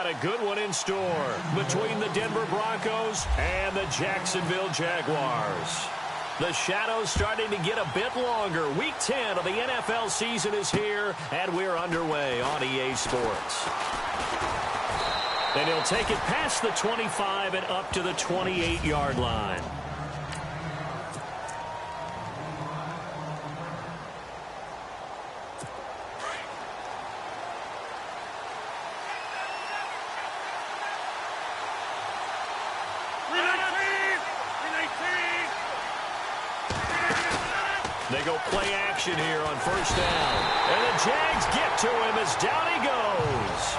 got a good one in store between the Denver Broncos and the Jacksonville Jaguars. The shadow's starting to get a bit longer. Week 10 of the NFL season is here, and we're underway on EA Sports. And he'll take it past the 25 and up to the 28-yard line. They go play action here on first down. And the Jags get to him as down he goes.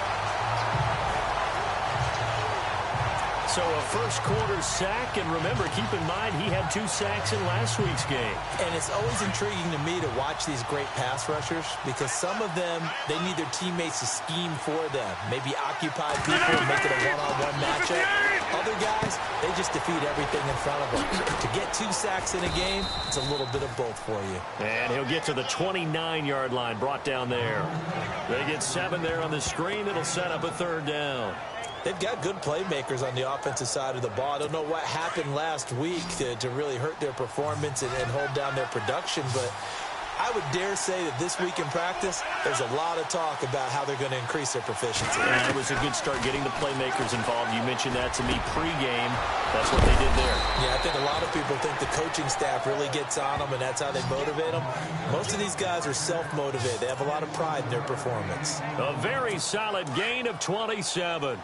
So a first quarter sack, and remember, keep in mind, he had 2 sacks in last week's game. And it's always intriguing to me to watch these great pass rushers because some of them, they need their teammates to scheme for them. Maybe occupy people and make it a one-on-one matchup. Other guys, they just defeat everything in front of them. To get 2 sacks in a game, it's a little bit of both for you. And he'll get to the 29-yard line, brought down there. They get 7 there on the screen. It'll set up a third down. They've got good playmakers on the offensive side of the ball. I don't know what happened last week to really hurt their performance and hold down their production, but I would dare say that this week in practice, there's a lot of talk about how they're going to increase their proficiency. And it was a good start getting the playmakers involved. You mentioned that to me pregame. That's what they did there. Yeah, I think a lot of people think the coaching staff really gets on them, and that's how they motivate them. Most of these guys are self-motivated. They have a lot of pride in their performance. A very solid gain of 27.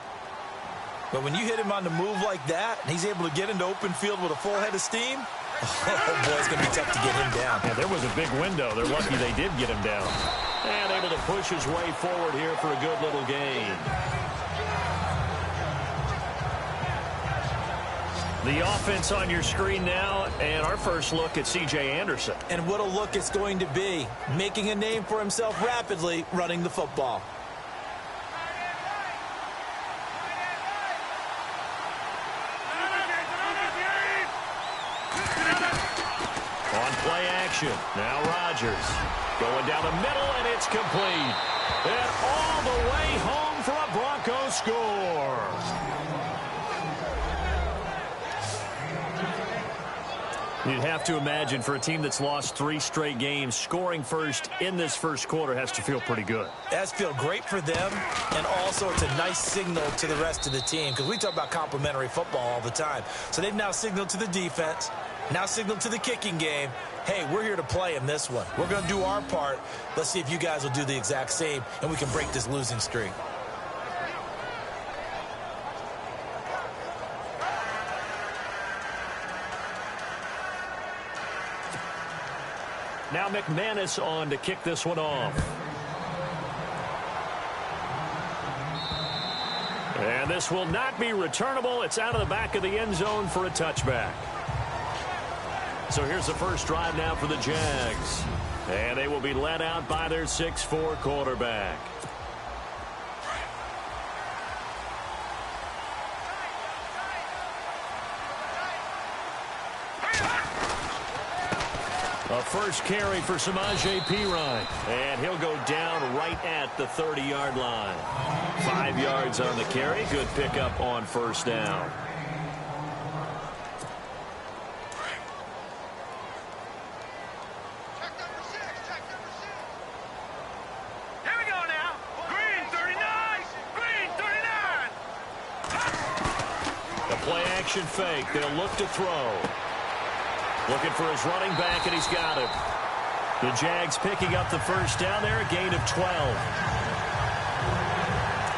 But when you hit him on the move like that, and he's able to get into open field with a full head of steam, oh, boy, it's going to be tough to get him down. Yeah, there was a big window. They're lucky they did get him down. And able to push his way forward here for a good little gain. The offense on your screen now, and our first look at C.J. Anderson. And what a look it's going to be, making a name for himself rapidly running the football. Now Rodgers going down the middle, and it's complete. And all the way home for a Broncos score. You'd have to imagine for a team that's lost 3 straight games, scoring first in this first quarter has to feel pretty good. That's feel great for them, and also it's a nice signal to the rest of the team because we talk about complimentary football all the time. So they've now signaled to the defense, now signaled to the kicking game, hey, we're here to play in this one. We're going to do our part. Let's see if you guys will do the exact same, and we can break this losing streak. Now McManus on to kick this one off. And this will not be returnable. It's out of the back of the end zone for a touchback. So here's the first drive now for the Jags. And they will be led out by their 6'4" quarterback. A first carry for Samaje Perine. And he'll go down right at the 30-yard line. 5 yards on the carry. Good pickup on first down. Fake. They'll look to throw. Looking for his running back, and he's got him. The Jags picking up the first down there, a gain of 12.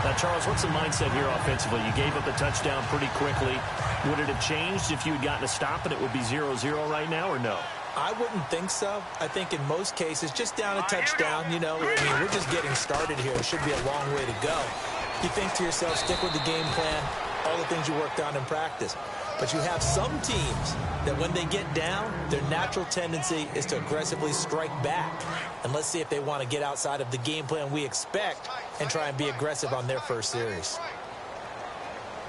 Now, Charles, what's the mindset here offensively? You gave up the touchdown pretty quickly. Would it have changed if you had gotten a stop and it would be 0-0 right now, or no? I wouldn't think so. I think in most cases, just down a touchdown, you know, I mean, we're just getting started here. It should be a long way to go. You think to yourself, stick with the game plan, all the things you worked on in practice. But you have some teams that when they get down, their natural tendency is to aggressively strike back. And let's see if they want to get outside of the game plan we expect and try and be aggressive on their first series.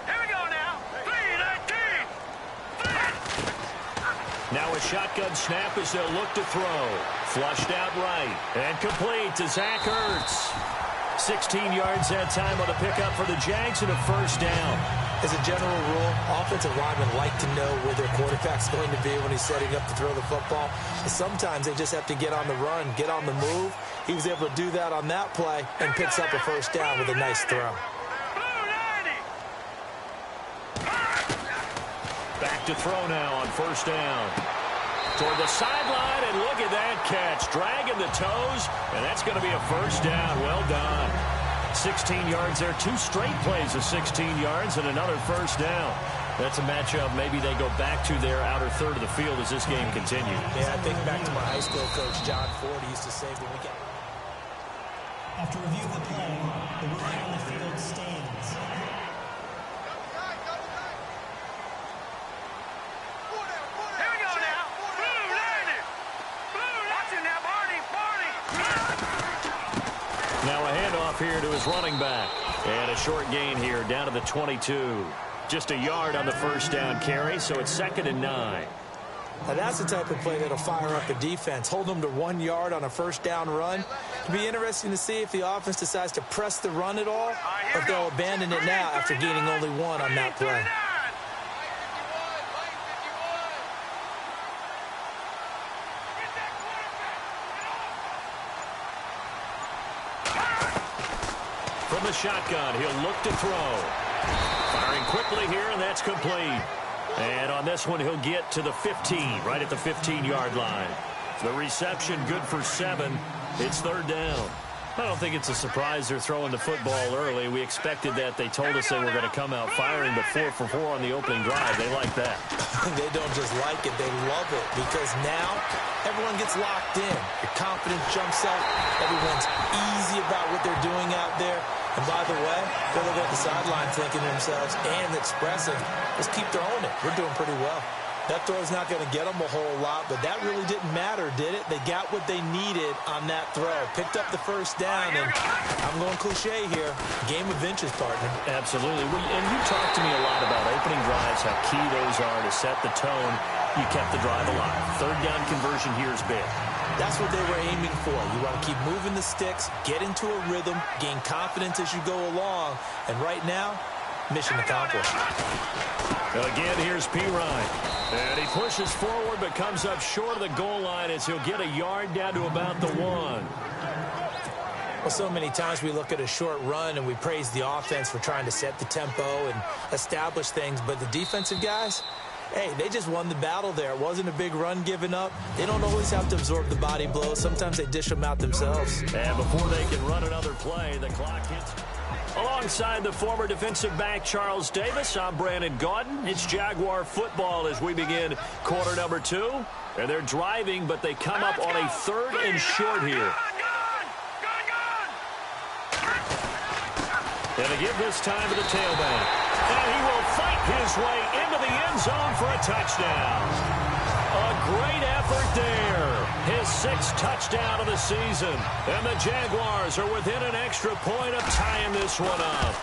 Here we go now. 3-19. Now a shotgun snap as they'll look to throw. Flushed out right. And complete to Zach Ertz. 16 yards that time on the pickup for the Jags and a first down. As a general rule, offensive linemen like to know where their quarterback's going to be when he's setting up to throw the football. But sometimes they just have to get on the run, get on the move. He was able to do that on that play and picks up a first down with a nice throw. Back to throw now on first down. Toward the sideline, and look at that catch. Dragging the toes, and that's going to be a first down. Well done. 16 yards there. 2 straight plays of 16 yards and another first down. That's a matchup. Maybe they go back to their outer third of the field as this game continues. Yeah, I think back to my high school coach, John Ford. He used to say when we get... After review of the play, the ruling on the field stands. Here we go now. Blue, landed. Blue, watch it now, Barney. Now a handoff here to his running back. And a short gain here down to the 22. Just a yard on the first down carry, so it's 2nd and 9. Now that's the type of play that'll fire up a defense. Hold them to 1 yard on a first down run. It'll be interesting to see if the offense decides to press the run at all, or if they'll abandon it now after gaining only 1 on that play. From the shotgun, he'll look to throw. Firing quickly here, and that's complete. And on this one, he'll get to the 15, right at the 15-yard line. The reception good for 7. It's 3rd down. I don't think it's a surprise they're throwing the football early. We expected that. They told us they were going to come out firing, but 4 for 4 on the opening drive. They like that. They don't just like it, they love it, because now everyone gets locked in. Your confidence jumps up. Everyone's easy about what they're doing out there. And by the way, they're looking at the sideline thinking to themselves and expressing, let's keep throwing it. We're doing pretty well. That throw's not going to get them a whole lot, but that really didn't matter, did it? They got what they needed on that throw. Picked up the first down, and I'm going cliche here. Game of inches, partner. Absolutely. And you talked to me a lot about opening drives, how key those are to set the tone. You kept the drive alive. 3rd down conversion here is big. That's what they were aiming for. You want to keep moving the sticks, get into a rhythm, gain confidence as you go along. And right now, mission accomplished. Again, here's P. Ryan. And he pushes forward but comes up short of the goal line as he'll get a yard down to about the 1. Well, so many times we look at a short run and we praise the offense for trying to set the tempo and establish things. But the defensive guys, hey, they just won the battle there. It wasn't a big run given up. They don't always have to absorb the body blows. Sometimes they dish them out themselves. And before they can run another play, the clock hits. Alongside the former defensive back Charles Davis, I'm Brandon Gaudin. It's Jaguar football as we begin quarter number 2. And they're driving, but they come up on a 3rd and short here. And they give this time to the tailback. And he will fight his way into the end zone for a touchdown. A great effort there. His 6th touchdown of the season. And the Jaguars are within an extra point of tying this one up.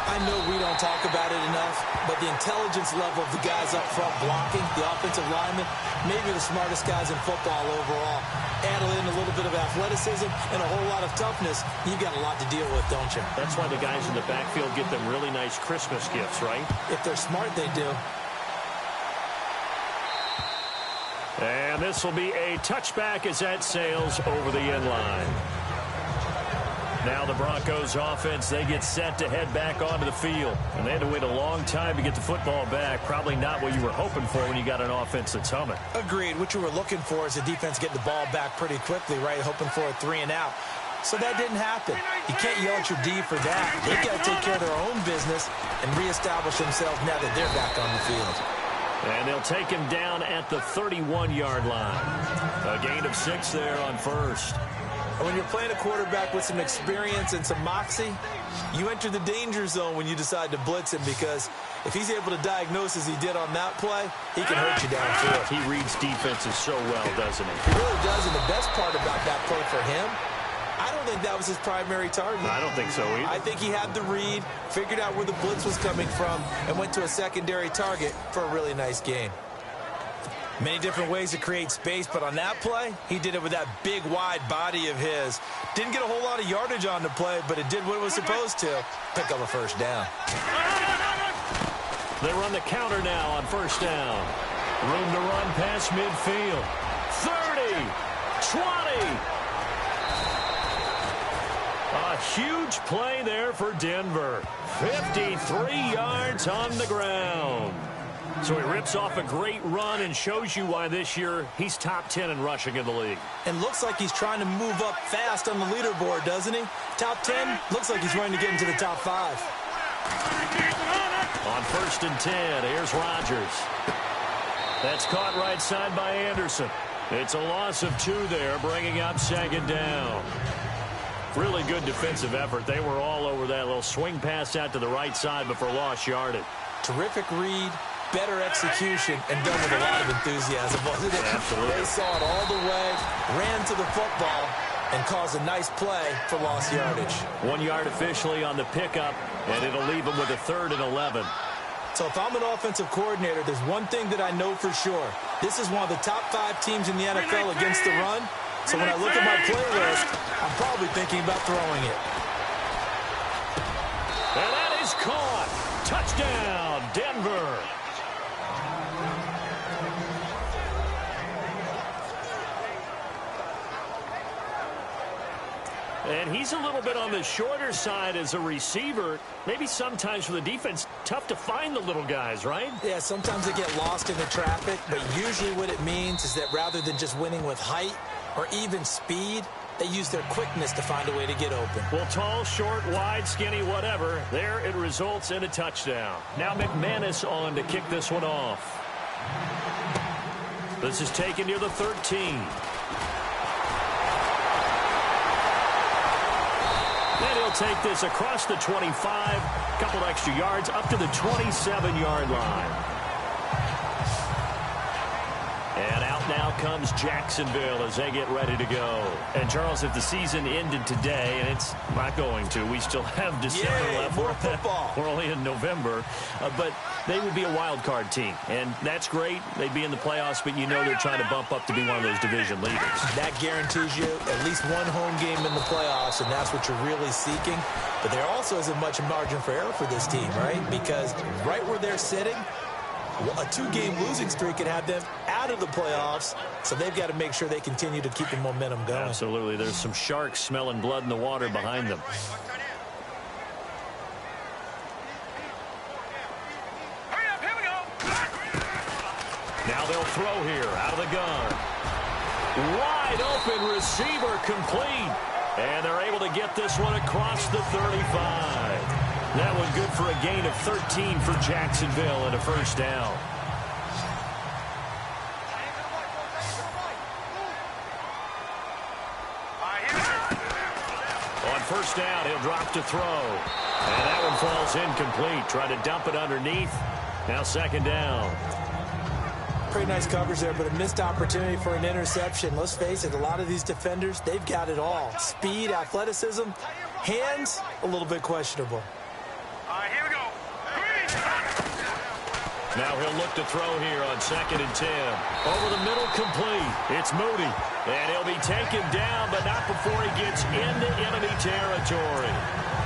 I know we don't talk about it enough, but the intelligence level of the guys up front blocking, the offensive linemen, maybe the smartest guys in football overall. Add in a little bit of athleticism and a whole lot of toughness, you've got a lot to deal with, don't you? That's why the guys in the backfield get them really nice Christmas gifts, right? If they're smart, they do. And this will be a touchback as that sails over the end line. Now the Broncos offense, they get set to head back onto the field. And they had to wait a long time to get the football back. Probably not what you were hoping for when you got an offense that's humming. Agreed. What you were looking for is the defense getting the ball back pretty quickly, right? Hoping for a 3 and out. So that didn't happen. You can't yell at your D for that. They got to take care of their own business and reestablish themselves now that they're back on the field. And they'll take him down at the 31-yard line. A gain of 6 there on first. And when you're playing a quarterback with some experience and some moxie, you enter the danger zone when you decide to blitz him, because if he's able to diagnose as he did on that play, he can hurt you downfield. He reads defenses so well, doesn't he? He really does, and the best part about that play for him, I don't think that was his primary target. I don't think so either. I think he had the read, figured out where the blitz was coming from, and went to a secondary target for a really nice gain. Many different ways to create space, but on that play, he did it with that big, wide body of his. Didn't get a whole lot of yardage on the play, but it did what it was supposed to. Pick up a first down. They run the counter now on first down. Room to run past midfield. 30, 20. A huge play there for Denver. 53 yards on the ground. So he rips off a great run and shows you why this year he's top 10 in rushing in the league. And looks like he's trying to move up fast on the leaderboard, doesn't he? Top 10, looks like he's running to get into the top 5. On first and 10, here's Rodgers. That's caught right side by Anderson. It's a loss of 2 there, bringing up second down. Really good defensive effort. They were all over that little swing pass out to the right side, but for lost yardage. Terrific read. Better execution, and done with a lot of enthusiasm, wasn't it? Absolutely. They saw it all the way, ran to the football, and caused a nice play for lost yardage. 1 yard officially on the pickup, and it'll leave them with a 3rd and 11. So if I'm an offensive coordinator, there's one thing that I know for sure. This is one of the top 5 teams in the NFL against the run. So when I look at my playlist, I'm probably thinking about throwing it. And that is caught. Touchdown, Denver. And he's a little bit on the shorter side as a receiver. Maybe sometimes for the defense, tough to find the little guys, right? Yeah, sometimes they get lost in the traffic, but usually what it means is that rather than just winning with height or even speed, they use their quickness to find a way to get open. Well, tall, short, wide, skinny, whatever, there it results in a touchdown. Now McManus on to kick this one off. This is taken near the 13. And he'll take this across the 25, a couple extra yards, up to the 27-yard line. And out now comes Jacksonville as they get ready to go. And, Charles, if the season ended today, and it's not going to, we still have December left. More football. We're only in November. But they would be a wild card team. And that's great. They'd be in the playoffs, but you know they're trying to bump up to be one of those division leaders. That guarantees you at least one home game in the playoffs, and that's what you're really seeking. But there also isn't much margin for error for this team, right? Because right where they're sitting, a 2-game losing streak could have them out of the playoffs, so they've got to make sure they continue to keep the momentum going. Absolutely. There's some sharks smelling blood in the water behind them. Hurry up, here we go. Now they'll throw here out of the gun. Wide open receiver complete. And they're able to get this one across the 35. That one good for a gain of 13 for Jacksonville and a first down. On first down, he'll drop to throw. And that one falls incomplete. Try to dump it underneath. Now second down. Pretty nice coverage there, but a missed opportunity for an interception. Let's face it, a lot of these defenders, they've got it all. Speed, athleticism, hands, a little bit questionable. Here we go. Now he'll look to throw here on 2nd and 10. Over the middle, complete. It's Moody. And he'll be taken down, but not before he gets into enemy territory.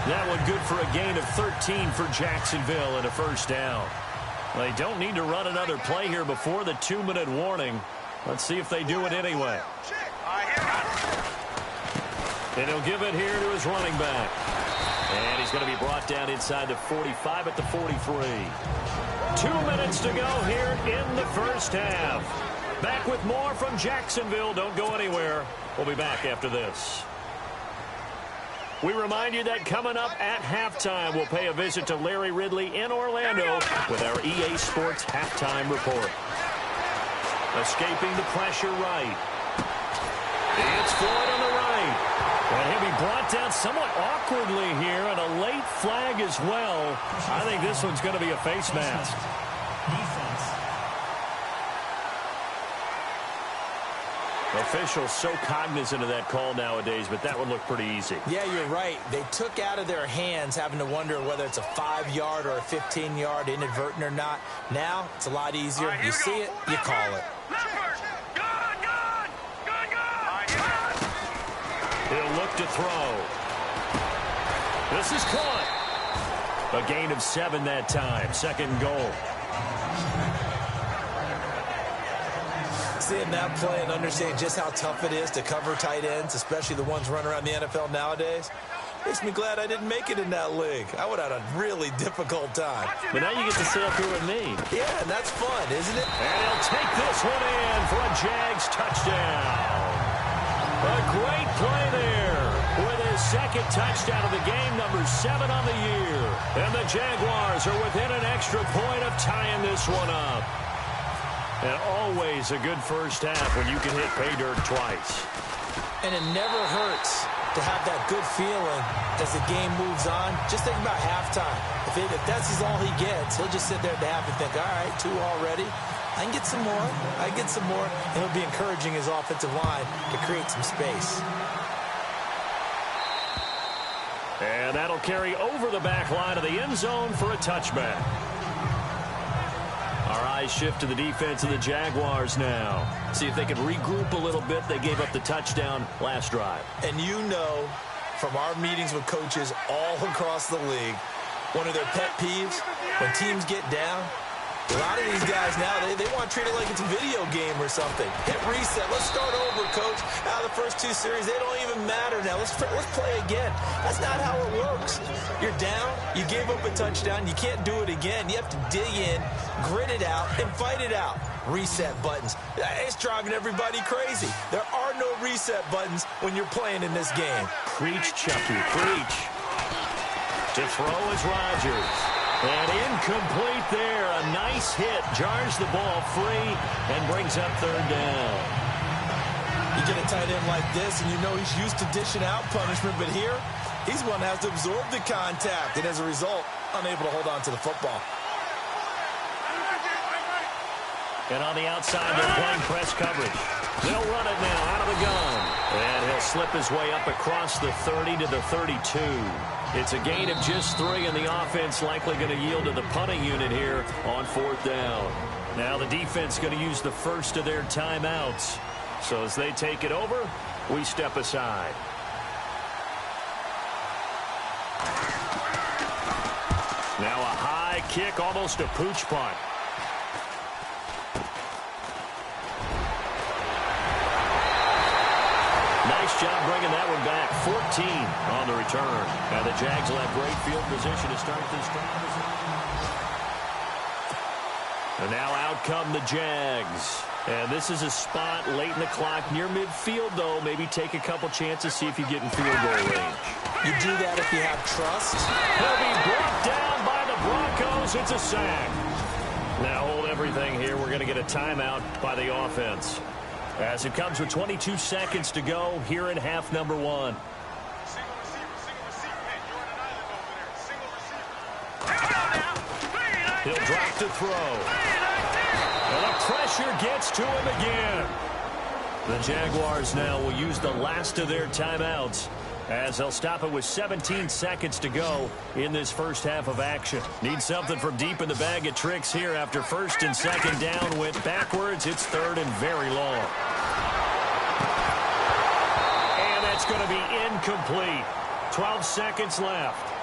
That one good for a gain of 13 for Jacksonville and a first down. They don't need to run another play here before the 2-minute warning. Let's see if they do it anyway. And he'll give it here to his running back. And he's going to be brought down inside the 45 at the 43. 2 minutes to go here in the first half. Back with more from Jacksonville. Don't go anywhere. We'll be back after this. We remind you that coming up at halftime, we'll pay a visit to Larry Ridley in Orlando with our EA Sports Halftime Report. Escaping the pressure right. It's Floyd on the right. And he'll be brought down somewhat awkwardly here, and a late flag as well. I think this one's going to be a face mask. Defense. Officials so cognizant of that call nowadays, but that would look pretty easy. Yeah, you're right. They took out of their hands having to wonder whether it's a 5-yard or a 15-yard, inadvertent or not. Now, it's a lot easier. You see it, you call it. He'll look to throw. This is caught. A gain of 7 that time. Second goal. Seeing that play and understanding just how tough it is to cover tight ends, especially the ones running around the NFL nowadays, makes me glad I didn't make it in that league. I would have had a really difficult time. But now you get to sit up here with me. Yeah, and that's fun, isn't it? And he'll take this one in for a Jags touchdown. A great play there with his second touchdown of the game, number 7 on the year. And the Jaguars are within an extra point of tying this one up. And always a good first half when you can hit pay dirt twice. And it never hurts to have that good feeling as the game moves on. Just think about halftime. If that's all he gets, he'll just sit there at the half and think, all right, 2 already. I can get some more. I can get some more. And he'll be encouraging his offensive line to create some space. And that'll carry over the back line of the end zone for a touchback. Our eyes shift to the defense of the Jaguars now. See if they can regroup a little bit. They gave up the touchdown last drive. And you know from our meetings with coaches all across the league, one of their pet peeves, when teams get down, a lot of these guys now, they want to treat it like it's a video game or something. Hit reset. Let's start over, coach. Out of the first 2 series, they don't even matter now. Let's play again. That's not how it works. You're down. You gave up a touchdown. You can't do it again. You have to dig in, grit it out, and fight it out. Reset buttons. It's driving everybody crazy. There are no reset buttons when you're playing in this game. Preach, Chucky, preach. To throw is Rodgers. And incomplete there. A nice hit. Jars the ball free and brings up 3rd down. You get a tight end like this, and you know he's used to dishing out punishment, but here, he's one that has to absorb the contact, and as a result, unable to hold on to the football. And on the outside, they're playing press coverage. They'll run it now out of the gun. And he'll slip his way up across the 30 to the 32. It's a gain of just 3, and the offense likely going to yield to the punting unit here on 4th down. Now the defense going to use the first of their timeouts. So as they take it over, we step aside. Now a high kick, almost a pooch punt. Nice job bringing that one back. 14 on the return. And the Jags will have great field position to start this drive. And now out come the Jags. And this is a spot late in the clock near midfield, though. Maybe take a couple chances, see if you get in field goal range. You do that if you have trust. He'll be brought down by the Broncos. It's a sack. Now hold everything here. We're going to get a timeout by the offense. As it comes with 22 seconds to go here in half number 1. He'll drop to throw. And the pressure gets to him again. The Jaguars now will use the last of their timeouts as they'll stop it with 17 seconds to go in this first half of action. Need something from deep in the bag of tricks here after 1st and 2nd down went backwards. It's 3rd and very long. And that's going to be incomplete. 12 seconds left.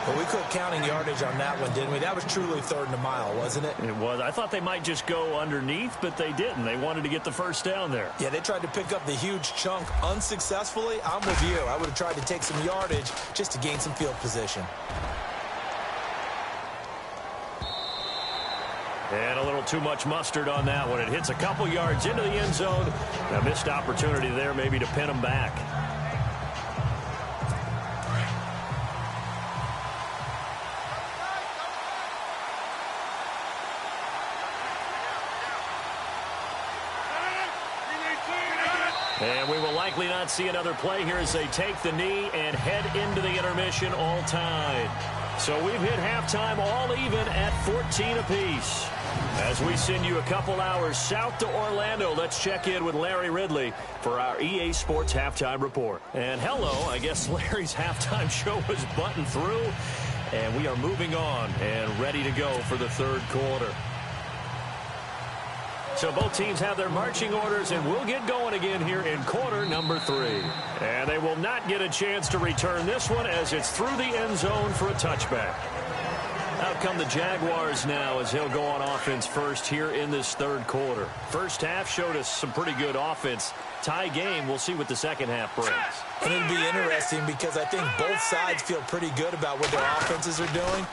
Well, we quit counting yardage on that one, didn't we? That was truly 3rd and a mile, wasn't it? It was. I thought they might just go underneath, but they didn't. They wanted to get the first down there. Yeah, they tried to pick up the huge chunk unsuccessfully. I'm with you. I would have tried to take some yardage just to gain some field position. And a little too much mustard on that one. It hits a couple yards into the end zone. A missed opportunity there maybe to pin them back. And we will likely not see another play here as they take the knee and head into the intermission all tied. So we've hit halftime all even at 14 apiece. As we send you a couple hours south to Orlando, let's check in with Larry Ridley for our EA Sports Halftime Report. And hello, I guess Larry's halftime show was buttoned through, and we are moving on and ready to go for the 3rd quarter. So both teams have their marching orders, and we'll get going again here in quarter number 3. And they will not get a chance to return this one as it's through the end zone for a touchback. Out come the Jaguars now as he'll go on offense first here in this third quarter. First half showed us some pretty good offense. Tie game, we'll see what the second half brings. And it'll be interesting because I think both sides feel pretty good about what their offenses are doing.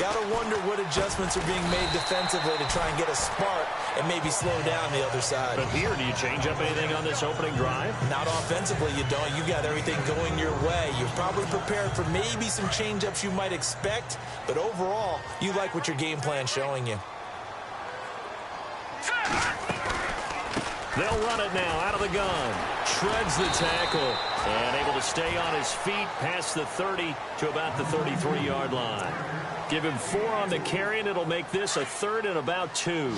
Got to wonder what adjustments are being made defensively to try and get a spark and maybe slow down the other side. But here, do you change up anything on this opening drive? Not offensively, you don't. You got everything going your way. You're probably prepared for maybe some change-ups you might expect, but overall, you like what your game plan's showing you. They'll run it now out of the gun. Shreds the tackle and able to stay on his feet past the 30 to about the 33-yard line. Give him 4 on the carry, and it'll make this a 3rd and about 2.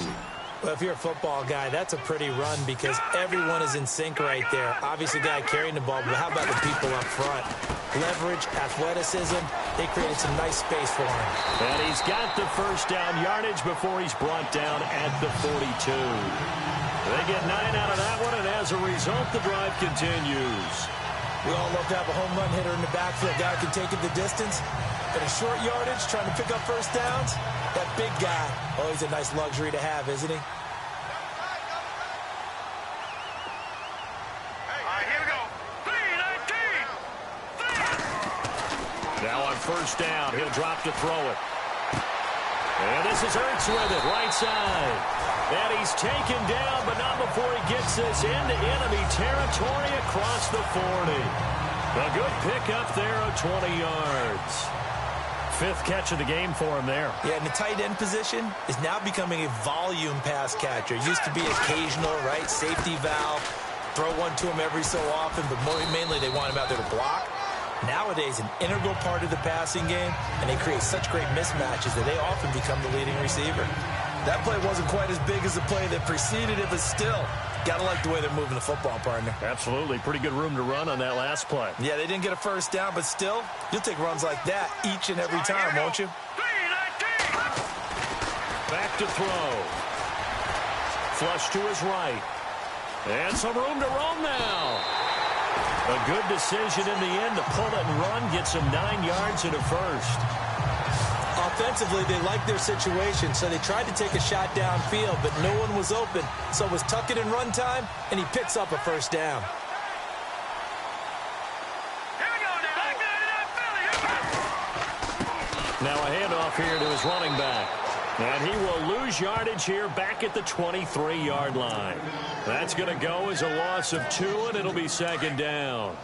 Well, if you're a football guy, that's a pretty run because everyone is in sync right there. Obviously, the guy carrying the ball, but how about the people up front? Leverage, athleticism, they created some nice space for him. And he's got the first down yardage before he's brought down at the 42. They get 9 out of that one, and as a result, the drive continues. We all love to have a home run hitter in the backfield. Guy who can take it the distance. But a short yardage, trying to pick up first downs, that big guy, always a nice luxury to have, isn't he? All right, here we go. 3-19. Now on first down, he'll drop to throw it. And this is Ertz with it, right side. And he's taken down, but not before he gets this into enemy territory across the 40. A good pickup there of 20 yards. 5th catch of the game for him there. Yeah, and the tight end position is now becoming a volume pass catcher. Used to be occasional, right? Safety valve. Throw one to him every so often, but mainly they want him out there to block. Nowadays, an integral part of the passing game, and they create such great mismatches that they often become the leading receiver. That play wasn't quite as big as the play that preceded it, but still, got to like the way they're moving the football, partner. Absolutely. Pretty good room to run on that last play. Yeah, they didn't get a first down, but still, you'll take runs like that each and every time, won't you? 3-19. Back to throw. Flush to his right. And some room to roam now. A good decision in the end to pull it and run. Gets him 9 yards and a first. Offensively, they liked their situation, so they tried to take a shot downfield, but no one was open. So it was tuck it and run time, and he picks up a first down. Here we go now. Back there to that Philly. Now a handoff here to his running back. And he will lose yardage here back at the 23-yard line. That's going to go as a loss of 2, and it'll be 2nd down.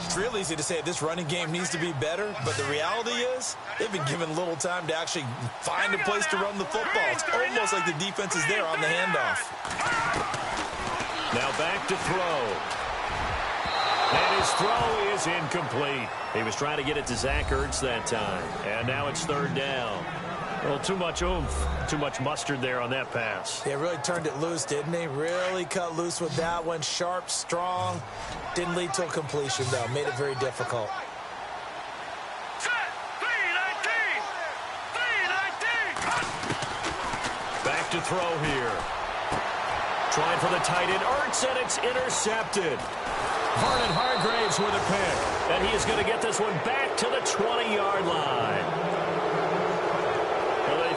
It's real easy to say this running game needs to be better, but the reality is they've been given little time to actually find a place to run the football. It's almost like the defense is there on the handoff. Now back to throw. And his throw is incomplete. He was trying to get it to Zach Ertz that time. And now it's 3rd down. Well, too much oomph, too much mustard there on that pass. They really turned it loose, didn't they? Really cut loose with that one. Sharp, strong. Didn't lead to a completion, though. Made it very difficult. Set. 3-19. 3-19. Back to throw here. Trying for the tight end. Ertz, and it's intercepted. Vernon Hargraves with a pick. And he is going to get this one back to the 20-yard line.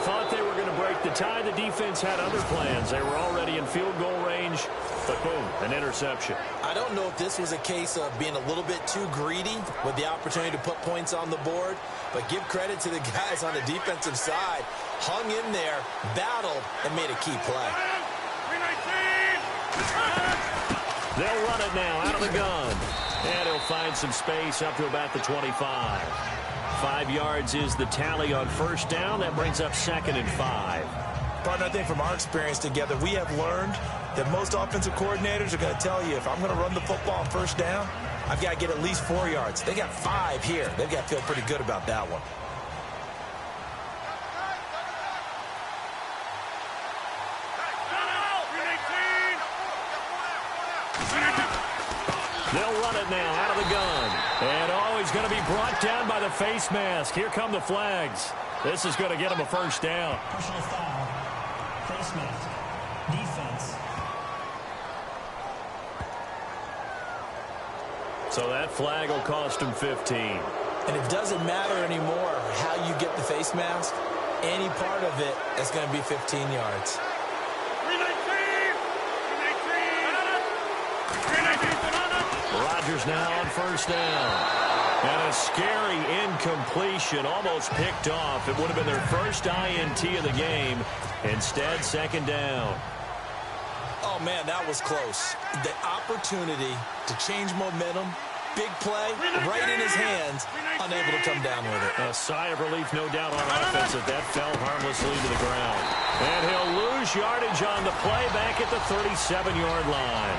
Thought they were going to break the tie. The defense had other plans. They were already in field goal range, but boom, an interception. I don't know if this was a case of being a little bit too greedy with the opportunity to put points on the board, but give credit to the guys on the defensive side. Hung in there, battled, and made a key play. 3-19. They'll run it now out of the gun, and he'll find some space up to about the 25. 5 yards is the tally on first down. That brings up 2nd and 5. Partner, I think from our experience together, we have learned that most offensive coordinators are going to tell you, if I'm going to run the football on first down, I've got to get at least 4 yards. They got 5 here. They've got to feel pretty good about that one. They'll run it now out of the gun. And he's going to be brought down by the face mask. Here come the flags. This is going to get him a first down. Personal foul. Face mask. Defense. So that flag will cost him 15. And it doesn't matter anymore how you get the face mask. Any part of it is going to be 15 yards. Rodgers now on first down. And a scary incompletion, almost picked off. It would have been their first INT of the game. Instead, second down. Oh, man, that was close. The opportunity to change momentum, big play, right in his hands, unable to come down with it. A sigh of relief, no doubt, on offense that that fell harmlessly to the ground. And he'll lose yardage on the play back at the 37-yard line.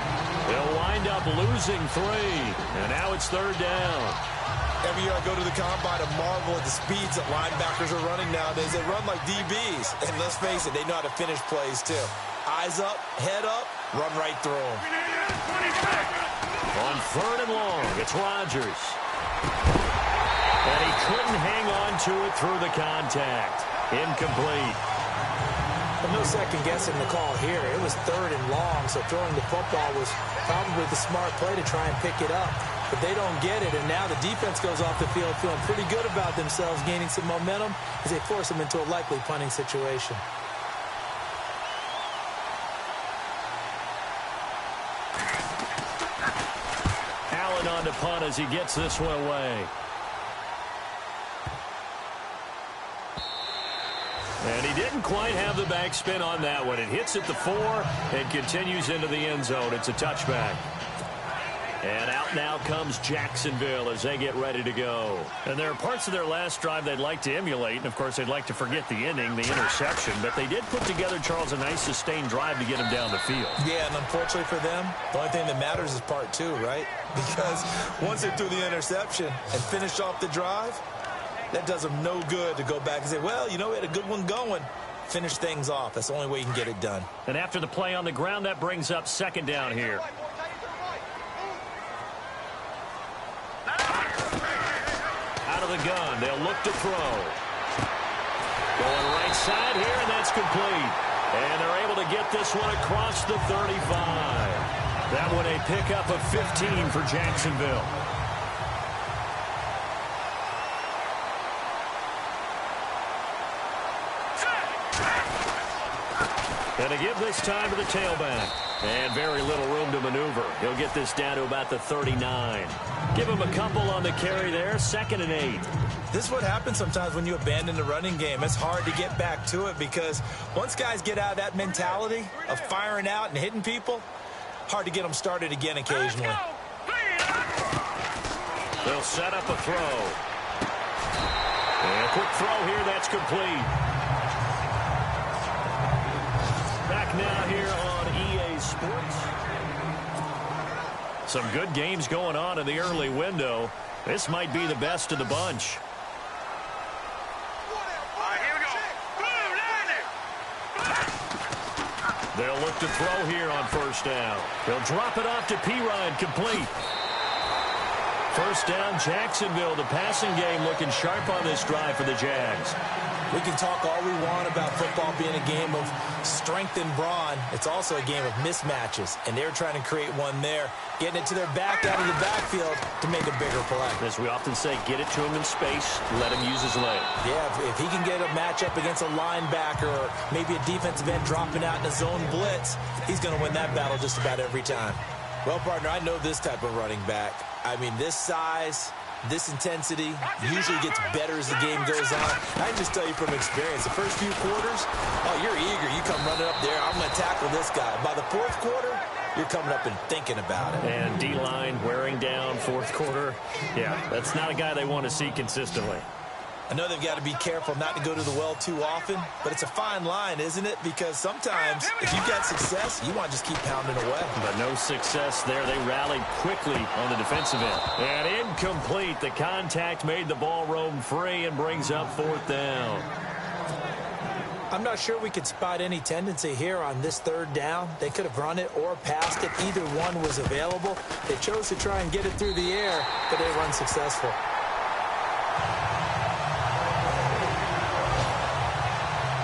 He'll wind up losing 3. And now it's third down. Every year I go to the combine and marvel at the speeds that linebackers are running nowadays. They run like DBs. And let's face it, they know how to finish plays, too. Eyes up, head up, run right through them. On third and long, it's Rodgers. And he couldn't hang on to it through the contact. Incomplete. Well, no second guessing the call here. It was third and long, so throwing the football was probably the smart play to try and pick it up. But they don't get it, and now the defense goes off the field feeling pretty good about themselves, gaining some momentum as they force them into a likely punting situation. Allen on to punt as he gets this one away. And he didn't quite have the backspin on that one. It hits at the 4 and continues into the end zone. It's a touchback. And out now comes Jacksonville as they get ready to go. And there are parts of their last drive they'd like to emulate. And, of course, they'd like to forget the inning, the interception. But they did put together, Charles, a nice sustained drive to get him down the field. Yeah, and unfortunately for them, the only thing that matters is part 2, right? Because once they threw the interception and finished off the drive, that does them no good to go back and say, well, you know, we had a good one going. Finish things off. That's the only way you can get it done. And after the play on the ground, that brings up second down here. Out of the gun, they'll look to throw. Going right side here, and that's complete. And they're able to get this one across the 35. That one a pickup of 15 for Jacksonville. And to give this time to the tailback. And very little room to maneuver. He'll get this down to about the 39. Give him a couple on the carry there. 2nd and 8. This is what happens sometimes when you abandon the running game. It's hard to get back to it because once guys get out of that mentality of firing out and hitting people, hard to get them started again occasionally. They'll set up a throw. And a quick throw here. That's complete. Back now here on EA Sports. Some good games going on in the early window. This might be the best of the bunch. They'll look to throw here on first down. They'll drop it off to Pirine, complete. First down, Jacksonville. The passing game looking sharp on this drive for the Jags. We can talk all we want about football being a game of strength and brawn. It's also a game of mismatches, and they're trying to create one there, getting it to their back out of the backfield to make a bigger play. As we often say, get it to him in space, let him use his leg. Yeah, if he can get a matchup against a linebacker or maybe a defensive end dropping out in a zone blitz, he's going to win that battle just about every time. Well, partner, I know this type of running back. I mean, this size, this intensity usually gets better as the game goes on. I can just tell you from experience, the first few quarters, oh, you're eager. You come running up there, I'm going to tackle this guy. By the 4th quarter, you're coming up and thinking about it. And D-line wearing down 4th quarter. Yeah, that's not a guy they want to see consistently. I know they've got to be careful not to go to the well too often, but it's a fine line, isn't it? Because sometimes if you've got success, you want to just keep pounding away. But no success there. They rallied quickly on the defensive end. And incomplete. The contact made the ball roam free and brings up 4th down. I'm not sure we could spot any tendency here on this 3rd down. They could have run it or passed it. Either one was available. They chose to try and get it through the air, but they were unsuccessful.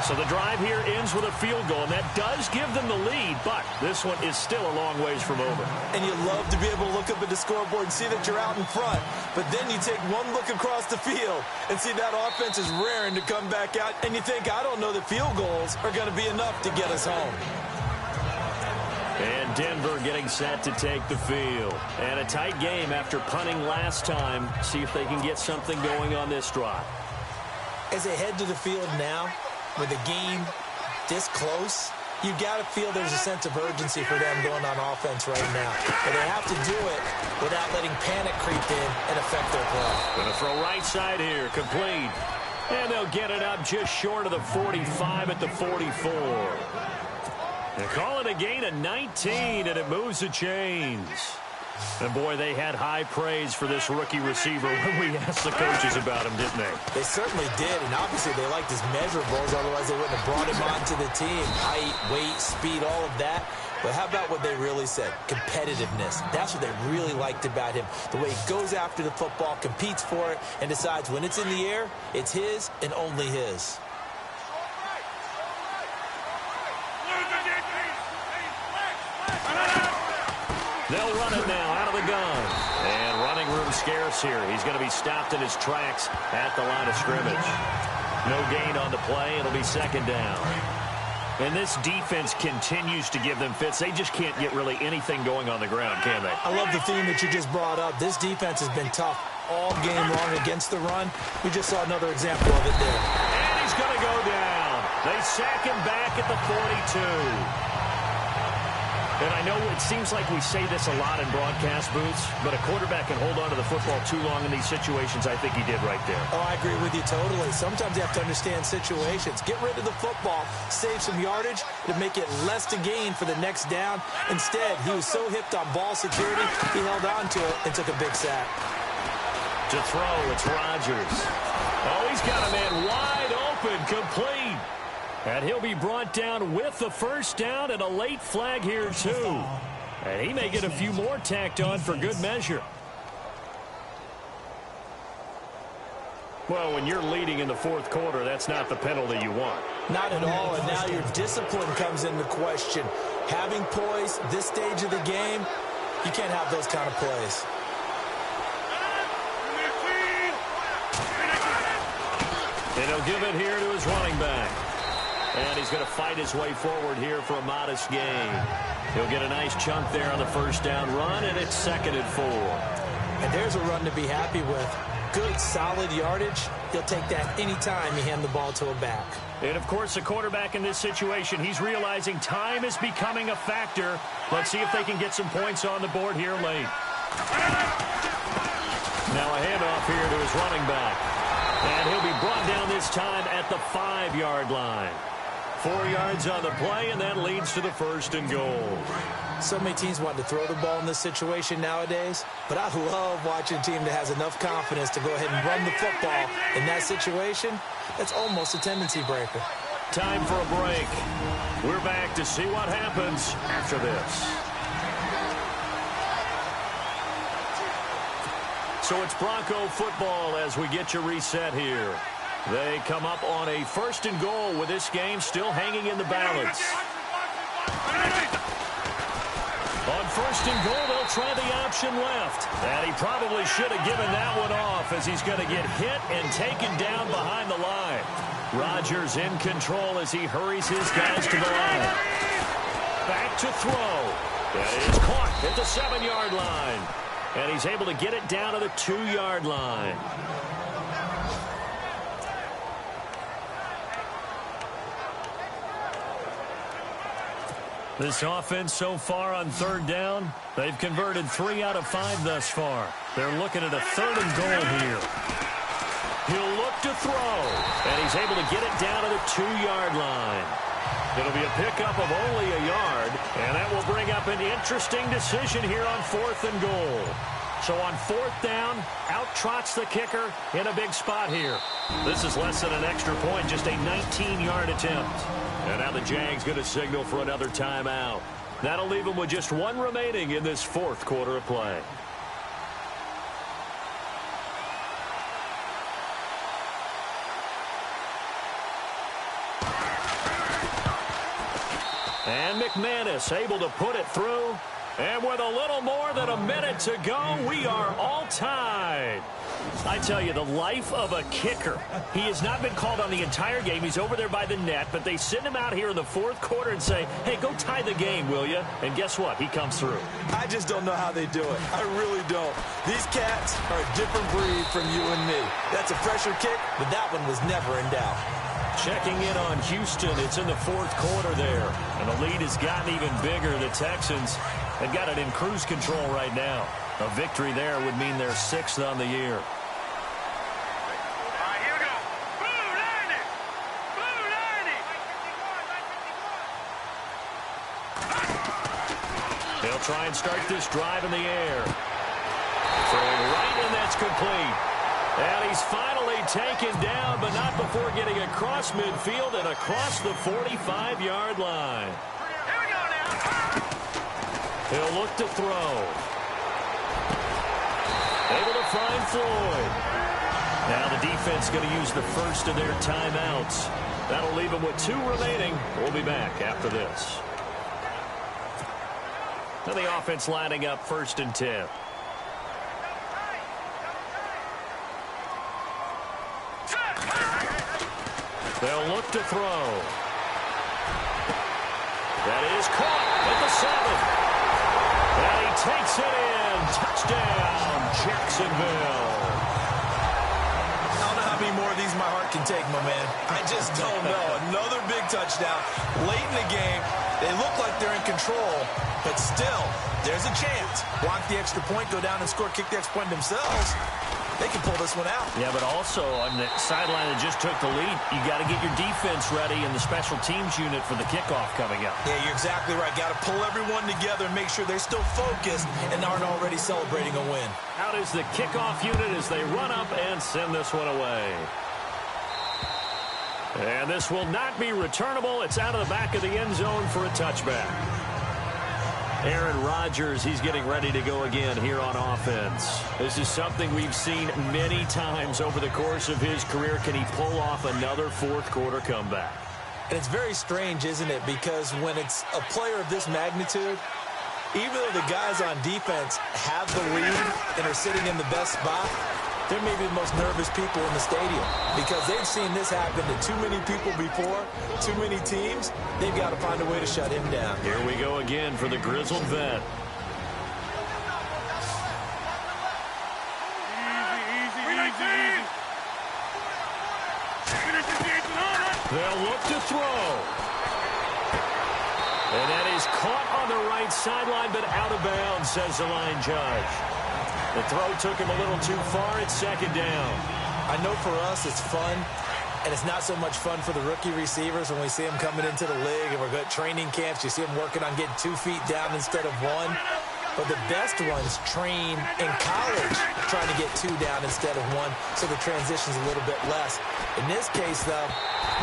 So the drive here ends with a field goal, and that does give them the lead, but this one is still a long ways from over. And you love to be able to look up at the scoreboard and see that you're out in front, but then you take one look across the field and see that offense is raring to come back out, and you think, I don't know that field goals are going to be enough to get us home. And Denver getting set to take the field. And a tight game after punting last time. See if they can get something going on this drive. As they head to the field now, with the game this close, you've got to feel there's a sense of urgency for them going on offense right now. But they have to do it without letting panic creep in and affect their play. Going to throw right side here, complete. And they'll get it up just short of the 45 at the 44. They call it a gain of 19, and it moves the chains. And, boy, they had high praise for this rookie receiver when we asked the coaches about him, didn't they? They certainly did, and obviously they liked his measurables, otherwise they wouldn't have brought him onto the team. Height, weight, speed, all of that. But how about what they really said? Competitiveness. That's what they really liked about him. The way he goes after the football, competes for it, and decides when it's in the air, it's his and only his. They'll run it now out of the gun. And running room scarce here. He's going to be stopped in his tracks at the line of scrimmage. No gain on the play. It'll be second down. And this defense continues to give them fits. They just can't get really anything going on the ground, can they? I love the theme that you just brought up. This defense has been tough all game long against the run. We just saw another example of it there. And he's going to go down. They sack him back at the 42. And I know it seems like we say this a lot in broadcast booths, but a quarterback can hold on to the football too long in these situations. I think he did right there. Oh, I agree with you totally. Sometimes you have to understand situations. Get rid of the football, save some yardage to make it less to gain for the next down. Instead, he was so hipped on ball security, he held on to it and took a big sack. To throw, it's Rodgers. Oh, he's got a man wide open, complete. And he'll be brought down with the first down and a late flag here, too. And he may get a few more tacked on for good measure. Well, when you're leading in the fourth quarter, that's not the penalty you want. Not at all, and now your discipline comes into question. Having poise this stage of the game, you can't have those kind of plays. And he'll give it here to his running back. And he's going to fight his way forward here for a modest gain. He'll get a nice chunk there on the first down run, and it's 2nd and 4. And there's a run to be happy with. Good, solid yardage. He'll take that any time you hand the ball to a back. And, of course, the quarterback in this situation, he's realizing time is becoming a factor. Let's see if they can get some points on the board here late. Now a handoff here to his running back. And he'll be brought down this time at the 5-yard line. 4 yards on the play, and that leads to the 1st and goal. So many teams want to throw the ball in this situation nowadays, but I love watching a team that has enough confidence to go ahead and run the football in that situation. That's almost a tendency breaker. Time for a break. We're back to see what happens after this. So it's Bronco football as we get you reset here. They come up on a 1st and goal with this game still hanging in the balance. On 1st and goal, they'll try the option left. And he probably should have given that one off as he's going to get hit and taken down behind the line. Rodgers in control as he hurries his guys to the line. Back to throw. And it is caught at the 7-yard line. And he's able to get it down to the 2-yard line. This offense so far on 3rd down, they've converted 3 out of 5 thus far. They're looking at a 3rd and goal here. He'll look to throw, and he's able to get it down to the 2-yard line. It'll be a pickup of only a yard, and that will bring up an interesting decision here on 4th and goal. So on 4th down, out trots the kicker in a big spot here. This is less than an extra point, just a 19-yard attempt. And now the Jags going to signal for another timeout. That'll leave them with just 1 remaining in this 4th quarter of play. And McManus able to put it through. And with a little more than a minute to go, we are all tied. I tell you, the life of a kicker. He has not been called on the entire game. He's over there by the net, but they send him out here in the fourth quarter and say, hey, go tie the game, will you? And guess what? He comes through. I just don't know how they do it. I really don't. These cats are a different breed from you and me. That's a pressure kick, but that one was never in doubt. Checking in on Houston. It's in the fourth quarter there. And the lead has gotten even bigger. The Texans have got it in cruise control right now. A victory there would mean they're 6th on the year. All right, here we go. Blue 90. Blue 90. They'll try and start this drive in the air. Throwing right, and that's complete. And he's finally taken down, but not before getting across midfield and across the 45-yard line. Here we go now. He'll look to throw. Able to find Floyd. Now the defense going to use the first of their timeouts. That'll leave them with 2 remaining. We'll be back after this. Now the offense lining up 1st and 10. They'll look to throw. That is caught at the 7. And he takes it in. Touchdown, Jacksonville. I don't know how many more of these my heart can take, my man. I just don't know. Another big touchdown. Late in the game, they look like they're in control, but still, there's a chance. Block the extra point, go down and score, kick the extra point themselves. They can pull this one out. Yeah, but also on the sideline that just took the lead, you got to get your defense ready and the special teams unit for the kickoff coming up. Yeah, you're exactly right. Got to pull everyone together and make sure they're still focused and aren't already celebrating a win. Out is the kickoff unit as they run up and send this one away. And this will not be returnable. It's out of the back of the end zone for a touchback. Aaron Rodgers, he's getting ready to go again here on offense. This is something we've seen many times over the course of his career. Can he pull off another fourth quarter comeback? And it's very strange, isn't it? Because when it's a player of this magnitude, even though the guys on defense have the lead and are sitting in the best spot, they're maybe the most nervous people in the stadium because they've seen this happen to too many people before, too many teams. They've got to find a way to shut him down. Here we go again for the grizzled vet. They'll look to throw. And that is caught on the right sideline, but out of bounds, says the line judge. The throw took him a little too far. It's 2nd down. I know for us it's fun, and it's not so much fun for the rookie receivers when we see them coming into the league and we're got training camps. You see them working on getting 2 feet down instead of 1. But the best ones train in college trying to get 2 down instead of 1, so the transition's a little bit less. In this case, though,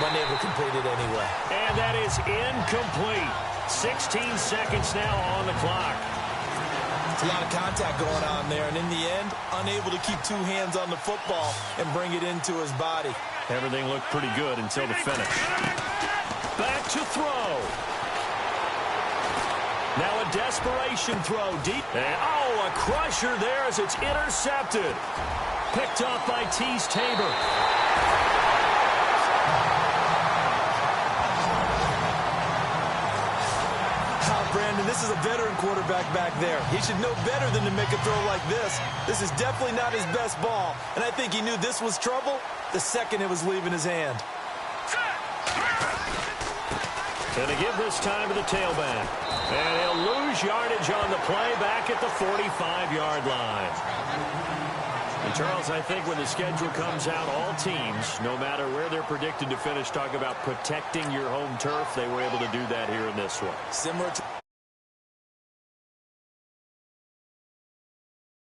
wasn't able to complete it anyway. And that is incomplete. 16 seconds now on the clock. It's a lot of contact going on there, and in the end, unable to keep 2 hands on the football and bring it into his body. Everything looked pretty good until the finish. Back to throw. Now a desperation throw deep. And, oh, a crusher there as it's intercepted. Picked off by Tease Tabor. Brandon, this is a veteran quarterback back there. He should know better than to make a throw like this. This is definitely not his best ball, and I think he knew this was trouble the second it was leaving his hand. Going to give this time to the tailback. And he'll lose yardage on the play back at the 45-yard line. And Charles, I think when the schedule comes out, all teams, no matter where they're predicted to finish, talk about protecting your home turf. They were able to do that here in this one. Similar to